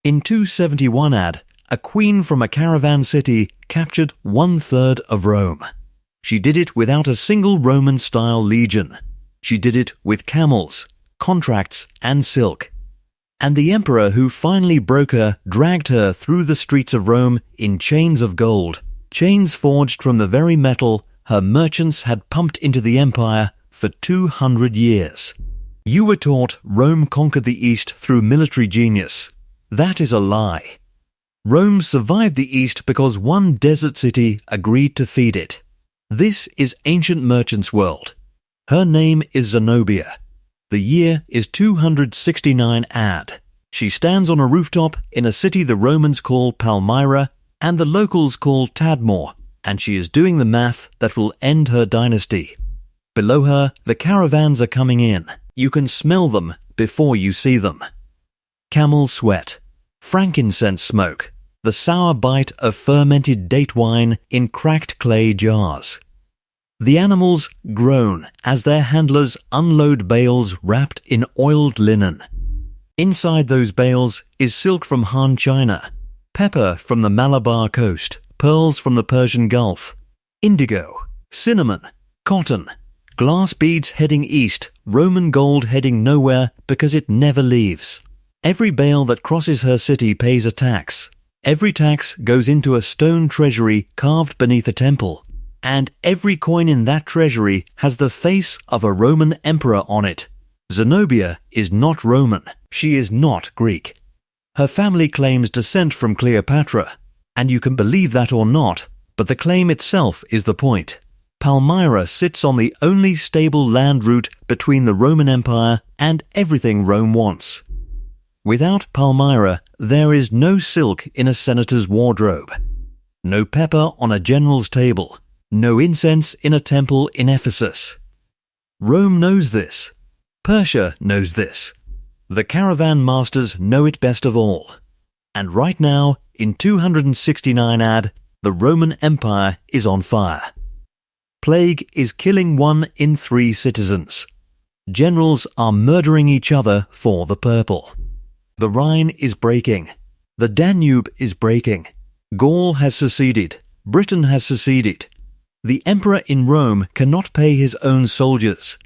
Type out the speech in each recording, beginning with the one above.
In 271 AD, a queen from a caravan city captured 1/3 of Rome. She did it without a single Roman-style legion. She did it with camels, contracts, and silk. And the emperor who finally broke her dragged her through the streets of Rome in chains of gold, chains forged from the very metal her merchants had pumped into the empire for 200 years. You were taught Rome conquered the East through military genius. That is a lie. Rome survived the East because one desert city agreed to feed it. This is ancient merchant's world. Her name is Zenobia. The year is 269 AD. She stands on a rooftop in a city the Romans call Palmyra and the locals call Tadmor, and she is doing the math that will end her dynasty. Below her, the caravans are coming in. You can smell them before you see them. Camel sweat, frankincense smoke, the sour bite of fermented date wine in cracked clay jars. The animals groan as their handlers unload bales wrapped in oiled linen. Inside those bales is silk from Han China, pepper from the Malabar coast, pearls from the Persian Gulf, indigo, cinnamon, cotton, glass beads heading east, Roman gold heading nowhere because it never leaves. Every bale that crosses her city pays a tax. Every tax goes into a stone treasury carved beneath a temple. And every coin in that treasury has the face of a Roman emperor on it. Zenobia is not Roman. She is not Greek. Her family claims descent from Cleopatra, and you can believe that or not, but the claim itself is the point. Palmyra sits on the only stable land route between the Roman Empire and everything Rome wants. Without Palmyra, there is no silk in a senator's wardrobe, no pepper on a general's table, no incense in a temple in Ephesus. Rome knows this. Persia knows this. The caravan masters know it best of all. And right now, in 269 AD, the Roman Empire is on fire. Plague is killing 1 in 3 citizens. Generals are murdering each other for the purple. The Rhine is breaking. The Danube is breaking. Gaul has seceded. Britain has seceded. The emperor in Rome cannot pay his own soldiers.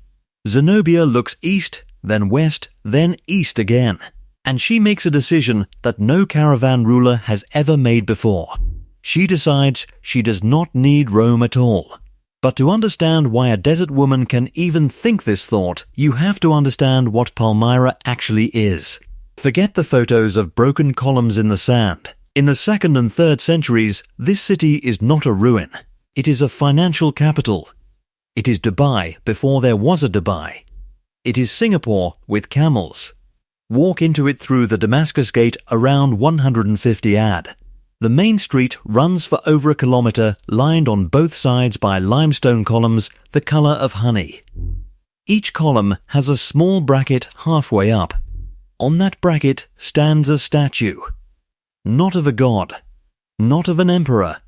Zenobia looks east, then west, then east again, and she makes a decision that no caravan ruler has ever made before. She decides she does not need Rome at all. But to understand why a desert woman can even think this thought, you have to understand what Palmyra actually is. Forget the photos of broken columns in the sand. In the 2nd and 3rd centuries, this city is not a ruin. It is a financial capital. It is Dubai before there was a Dubai. It is Singapore with camels. Walk into it through the Damascus Gate around 150 AD. The main street runs for over a kilometer, lined on both sides by limestone columns the color of honey. Each column has a small bracket halfway up. On that bracket stands a statue. Not of a god, not of an emperor,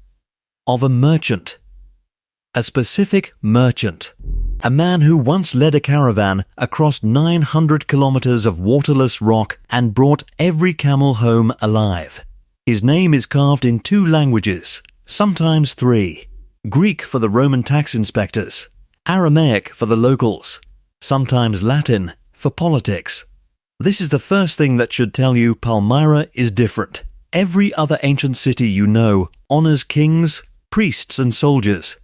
of a merchant. A specific merchant. A man who once led a caravan across 900 kilometers of waterless rock and brought every camel home alive. His name is carved in 2 languages, sometimes 3. Greek for the Roman tax inspectors, Aramaic for the locals, sometimes Latin for politics. This is the first thing that should tell you Palmyra is different. Every other ancient city you know honors kings, priests and soldiers.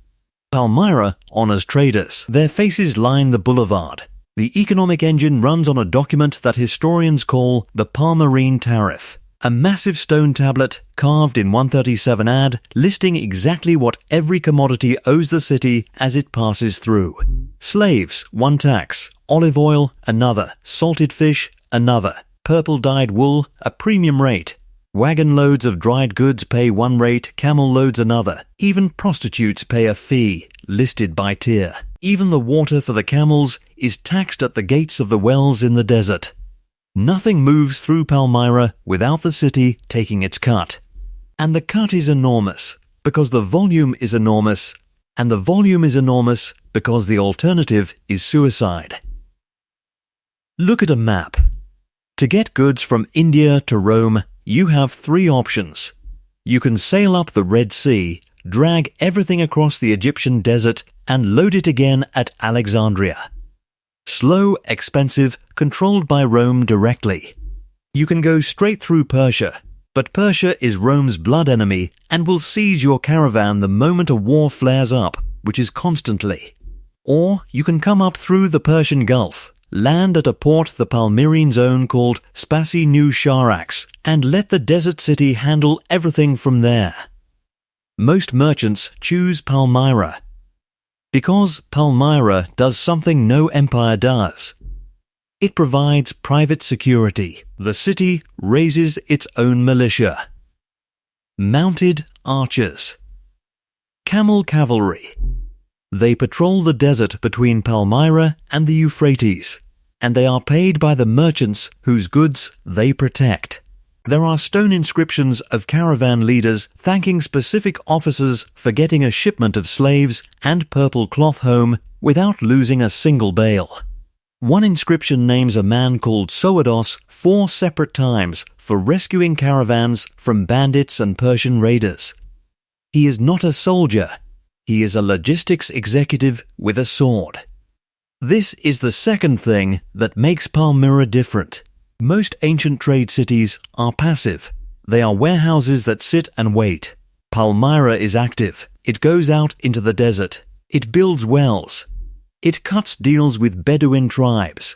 Palmyra honors traders. Their faces line the boulevard. The economic engine runs on a document that historians call the Palmyrene Tariff, a massive stone tablet carved in 137 AD listing exactly what every commodity owes the city as it passes through. Slaves, 1 tax. Olive oil, another. Salted fish, another. Purple-dyed wool, a premium rate. Wagon loads of dried goods pay 1 rate, camel loads another. Even prostitutes pay a fee, listed by tier. Even the water for the camels is taxed at the gates of the wells in the desert. Nothing moves through Palmyra without the city taking its cut. And the cut is enormous, because the volume is enormous, and the volume is enormous because the alternative is suicide. Look at a map. To get goods from India to Rome, you have three options. You can sail up the Red Sea, drag everything across the Egyptian desert, and load it again at Alexandria. Slow, expensive, controlled by Rome directly. You can go straight through Persia, but Persia is Rome's blood enemy and will seize your caravan the moment a war flares up, which is constantly. Or you can come up through the Persian Gulf, land at a port the Palmyrene zone called Spassi Nou Charax, and let the desert city handle everything from there. Most merchants choose Palmyra, because Palmyra does something no empire does. It provides private security. The city raises its own militia. Mounted archers. Camel cavalry. They patrol the desert between Palmyra and the Euphrates, and they are paid by the merchants whose goods they protect. There are stone inscriptions of caravan leaders thanking specific officers for getting a shipment of slaves and purple cloth home without losing a single bale. One inscription names a man called Soados 4 separate times for rescuing caravans from bandits and Persian raiders. He is not a soldier. He is a logistics executive with a sword. This is the second thing that makes Palmyra different. Most ancient trade cities are passive. They are warehouses that sit and wait. Palmyra is active. It goes out into the desert. It builds wells. It cuts deals with Bedouin tribes.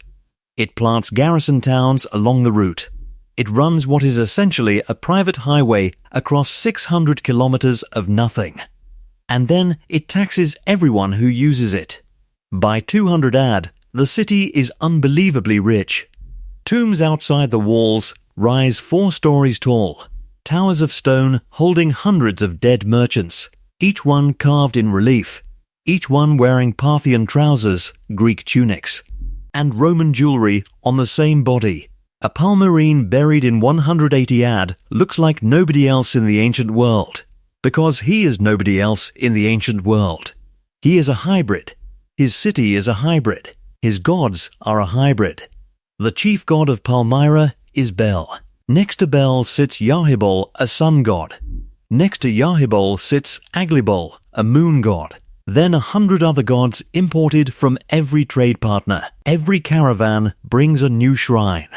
It plants garrison towns along the route. It runs what is essentially a private highway across 600 kilometers of nothing. And then it taxes everyone who uses it. By 200 AD, the city is unbelievably rich. Tombs outside the walls rise 4 stories tall, towers of stone holding hundreds of dead merchants, each one carved in relief, each one wearing Parthian trousers, Greek tunics, and Roman jewelry on the same body. A Palmyrene buried in 180 AD looks like nobody else in the ancient world, because he is nobody else in the ancient world. He is a hybrid. His city is a hybrid. His gods are a hybrid. The chief god of Palmyra is Bel. Next to Bel sits Yahibol, a sun god. Next to Yahibol sits Aglibol, a moon god. Then 100 other gods imported from every trade partner. Every caravan brings a new shrine.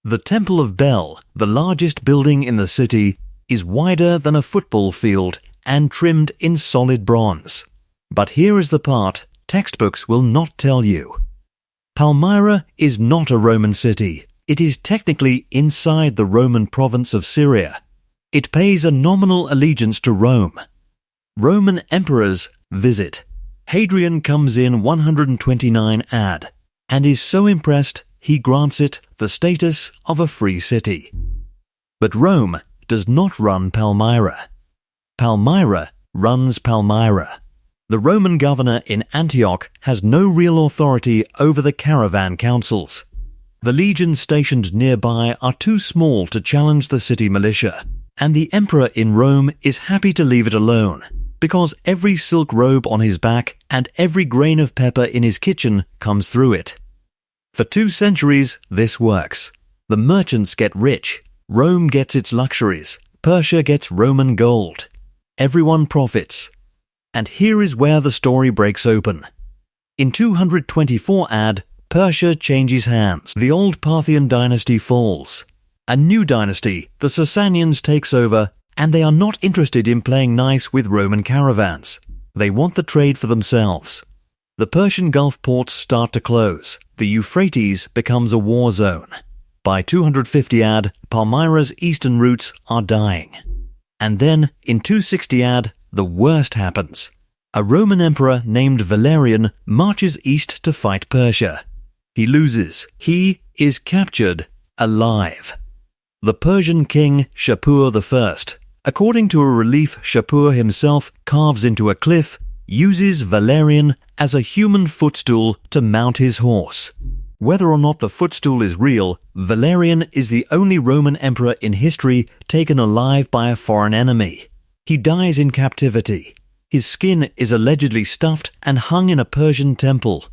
The Temple of Bel, the largest building in the city, is wider than a football field and trimmed in solid bronze. But here is the part textbooks will not tell you. Palmyra is not a Roman city. It is technically inside the Roman province of Syria. It pays a nominal allegiance to Rome. Roman emperors visit. Hadrian comes in 129 AD and is so impressed he grants it the status of a free city. But Rome does not run Palmyra. Palmyra runs Palmyra. The Roman governor in Antioch has no real authority over the caravan councils. The legions stationed nearby are too small to challenge the city militia, and the emperor in Rome is happy to leave it alone, because every silk robe on his back and every grain of pepper in his kitchen comes through it. For 2 centuries, this works. The merchants get rich. Rome gets its luxuries. Persia gets Roman gold. Everyone profits. And here is where the story breaks open. In 224 AD, Persia changes hands. The old Parthian dynasty falls. A new dynasty, the Sasanians, takes over, and they are not interested in playing nice with Roman caravans. They want the trade for themselves. The Persian Gulf ports start to close. The Euphrates becomes a war zone. By 250 AD, Palmyra's eastern routes are dying. And then, in 260 AD, the worst happens. A Roman emperor named Valerian marches east to fight Persia. He loses. He is captured alive. The Persian king Shapur I, according to a relief Shapur himself carves into a cliff, uses Valerian as a human footstool to mount his horse. Whether or not the footstool is real, Valerian is the only Roman emperor in history taken alive by a foreign enemy. He dies in captivity. His skin is allegedly stuffed and hung in a Persian temple.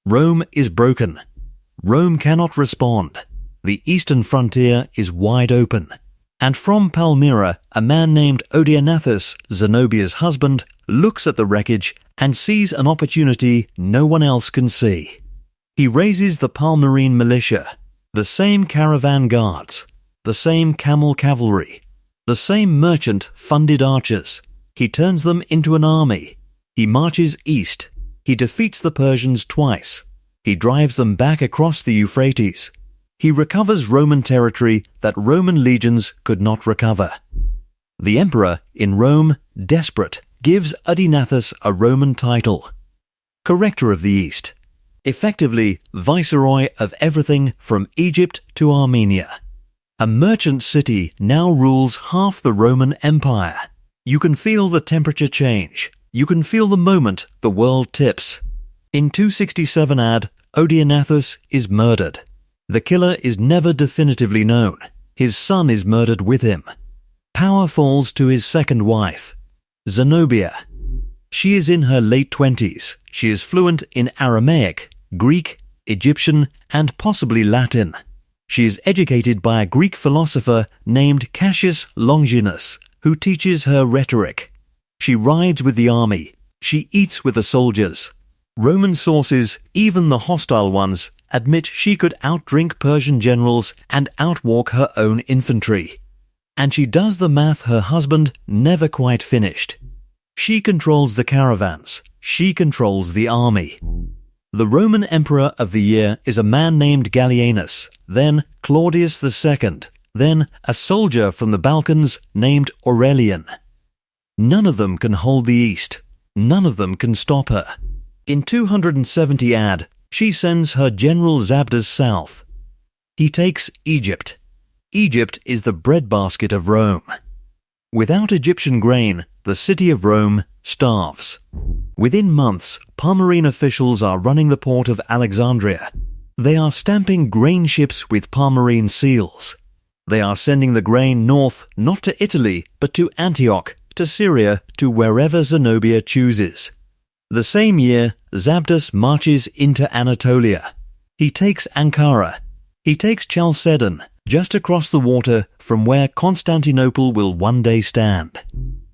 Rome is broken. Rome cannot respond. The eastern frontier is wide open. And from Palmyra, a man named Odeionathus, Zenobia's husband, looks at the wreckage and sees an opportunity no one else can see. He raises the Palmyrene militia, the same caravan guards, the same camel cavalry, the same merchant-funded archers. He turns them into an army. He marches east. He defeats the Persians twice. He drives them back across the Euphrates. He recovers Roman territory that Roman legions could not recover. The emperor, in Rome, desperate, gives Odeionathus a Roman title, Corrector of the East, effectively viceroy of everything from Egypt to Armenia. A merchant city now rules half the Roman Empire. You can feel the temperature change. You can feel the moment the world tips. In 267 AD, Odeionathus is murdered. The killer is never definitively known. His son is murdered with him. Power falls to his second wife, Zenobia. She is in her late 20s. She is fluent in Aramaic, Greek, Egyptian, and possibly Latin. She is educated by a Greek philosopher named Cassius Longinus, who teaches her rhetoric. She rides with the army. She eats with the soldiers. Roman sources, even the hostile ones, admit she could outdrink Persian generals and outwalk her own infantry. And she does the math her husband never quite finished. She controls the caravans. She controls the army. The Roman emperor of the year is a man named Gallienus, then Claudius II, then a soldier from the Balkans named Aurelian. None of them can hold the East. None of them can stop her. In 270 AD, she sends her general Zabdas south. He takes Egypt. Egypt is the breadbasket of Rome. Without Egyptian grain, the city of Rome starves. Within months, Palmyrene officials are running the port of Alexandria. They are stamping grain ships with Palmyrene seals. They are sending the grain north, not to Italy, but to Antioch, to Syria, to wherever Zenobia chooses. The same year, Zabdas marches into Anatolia. He takes Ankara. He takes Chalcedon, just across the water from where Constantinople will one day stand.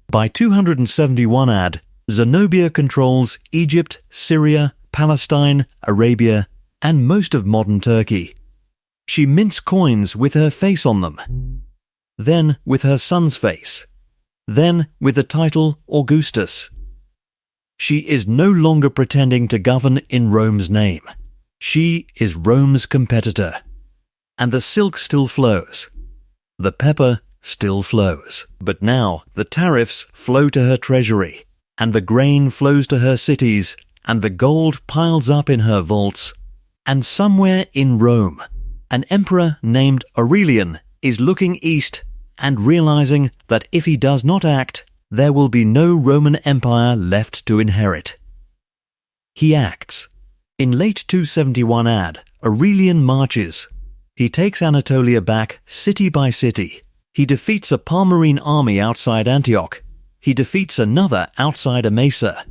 By 271 AD, Zenobia controls Egypt, Syria, Palestine, Arabia, and most of modern Turkey. She mints coins with her face on them, then with her son's face, then with the title Augustus. She is no longer pretending to govern in Rome's name. She is Rome's competitor. And the silk still flows. The pepper still flows. But now the tariffs flow to her treasury, and the grain flows to her cities, and the gold piles up in her vaults. And somewhere in Rome, an emperor named Aurelian is looking east and realizing that if he does not act, there will be no Roman Empire left to inherit. He acts. In late 271 AD, Aurelian marches. He takes Anatolia back city by city. He defeats a Palmyrene army outside Antioch. He defeats another outside Emesa.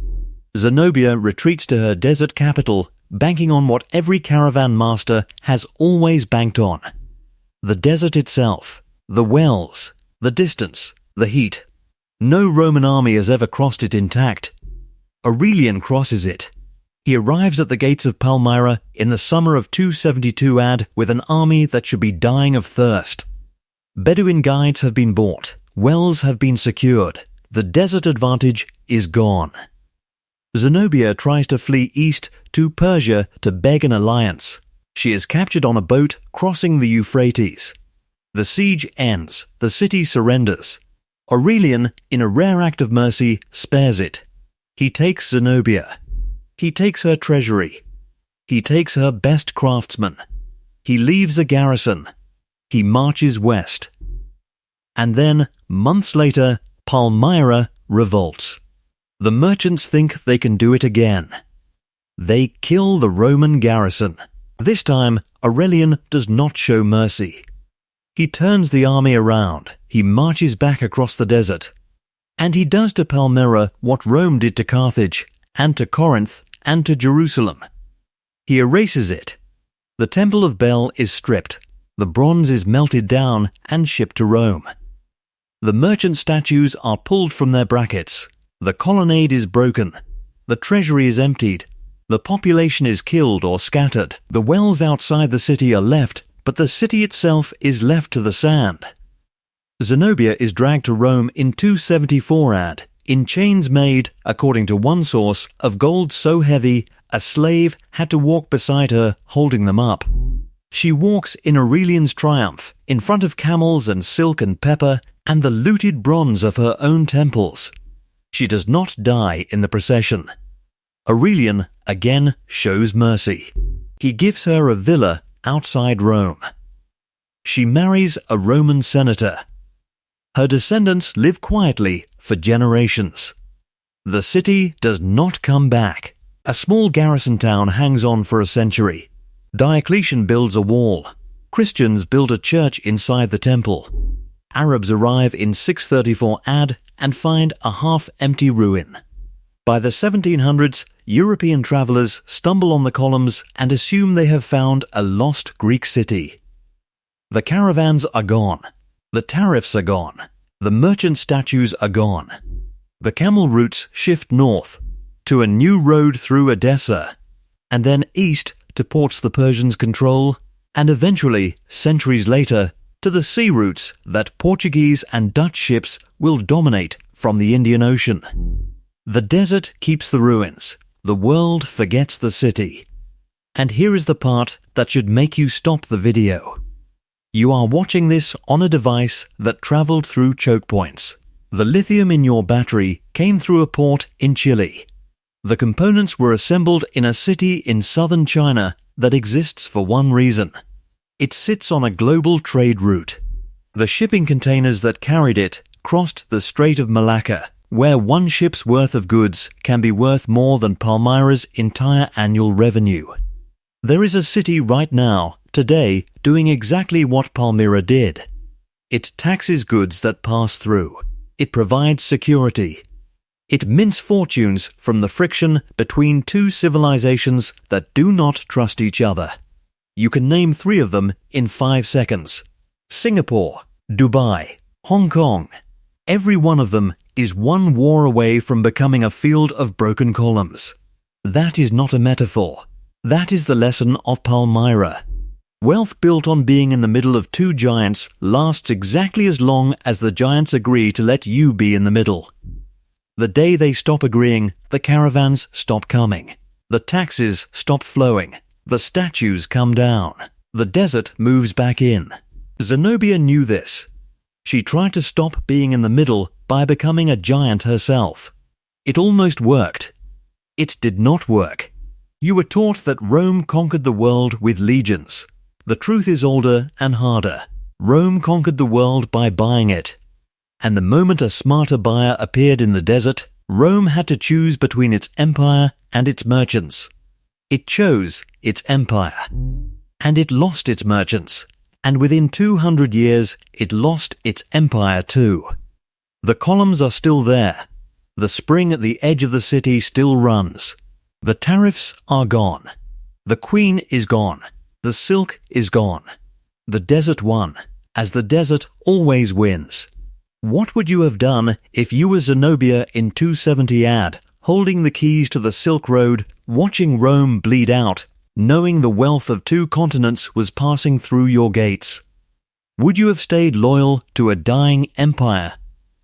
Zenobia retreats to her desert capital, banking on what every caravan master has always banked on. The desert itself, the wells, the distance, the heat. No Roman army has ever crossed it intact. Aurelian crosses it. He arrives at the gates of Palmyra in the summer of 272 AD with an army that should be dying of thirst. Bedouin guides have been bought. Wells have been secured. The desert advantage is gone. Zenobia tries to flee east to Persia to beg an alliance. She is captured on a boat crossing the Euphrates. The siege ends. The city surrenders. Aurelian, in a rare act of mercy, spares it. He takes Zenobia. He takes her treasury. He takes her best craftsmen. He leaves a garrison. He marches west. And then, months later, Palmyra revolts. The merchants think they can do it again. They kill the Roman garrison. This time, Aurelian does not show mercy. He turns the army around. He marches back across the desert. And he does to Palmyra what Rome did to Carthage, and to Corinth, and to Jerusalem. He erases it. The Temple of Bel is stripped. The bronze is melted down and shipped to Rome. The merchant statues are pulled from their brackets. The colonnade is broken. The treasury is emptied. The population is killed or scattered. The wells outside the city are left, but the city itself is left to the sand. Zenobia is dragged to Rome in 274 AD, in chains made, according to one source, of gold so heavy a slave had to walk beside her holding them up. She walks in Aurelian's triumph, in front of camels and silk and pepper, and the looted bronze of her own temples. She does not die in the procession. Aurelian again shows mercy. He gives her a villa outside Rome. She marries a Roman senator. Her descendants live quietly for generations. The city does not come back. A small garrison town hangs on for a century. Diocletian builds a wall. Christians build a church inside the temple. Arabs arrive in 634 AD and find a half-empty ruin. By the 1700s, European travelers stumble on the columns and assume they have found a lost Greek city. The caravans are gone. The tariffs are gone. The merchant statues are gone. The camel routes shift north to a new road through Edessa, and then east to ports the Persians control, and eventually, centuries later, to the sea routes that Portuguese and Dutch ships will dominate from the Indian Ocean. The desert keeps the ruins. The world forgets the city. And here is the part that should make you stop the video. You are watching this on a device that traveled through choke points. The lithium in your battery came through a port in Chile. The components were assembled in a city in southern China that exists for one reason. It sits on a global trade route. The shipping containers that carried it crossed the Strait of Malacca, where one ship's worth of goods can be worth more than Palmyra's entire annual revenue. There is a city right now, today, doing exactly what Palmyra did. It taxes goods that pass through. It provides security. It mints fortunes from the friction between two civilizations that do not trust each other. You can name 3 of them in 5 seconds. Singapore, Dubai, Hong Kong. Every one of them is one war away from becoming a field of broken columns. That is not a metaphor. That is the lesson of Palmyra. Wealth built on being in the middle of 2 giants lasts exactly as long as the giants agree to let you be in the middle. The day they stop agreeing, the caravans stop coming. The taxes stop flowing. The statues come down. The desert moves back in. Zenobia knew this. She tried to stop being in the middle by becoming a giant herself. It almost worked. It did not work. You were taught that Rome conquered the world with legions. The truth is older and harder. Rome conquered the world by buying it. And the moment a smarter buyer appeared in the desert, Rome had to choose between its empire and its merchants. It chose its empire. And it lost its merchants. And within 200 years, it lost its empire too. The columns are still there. The spring at the edge of the city still runs. The tariffs are gone. The queen is gone. The silk is gone. The desert won, as the desert always wins. What would you have done if you were Zenobia in 270 AD, holding the keys to the Silk Road, watching Rome bleed out, knowing the wealth of 2 continents was passing through your gates? Would you have stayed loyal to a dying empire?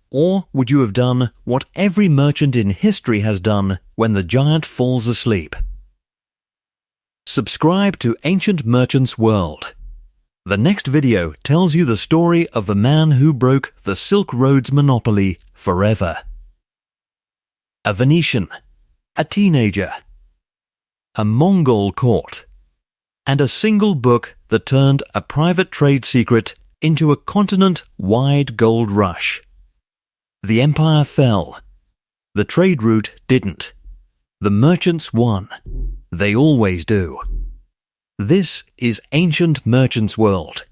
Or would you have done what every merchant in history has done when the giant falls asleep? Subscribe to Ancient Merchants World. The next video tells you the story of the man who broke the Silk Road's monopoly forever. A Venetian, a teenager, a Mongol court, and a single book that turned a private trade secret into a continent-wide gold rush. The empire fell. The trade route didn't. The merchants won. They always do. This is Ancient Merchants World.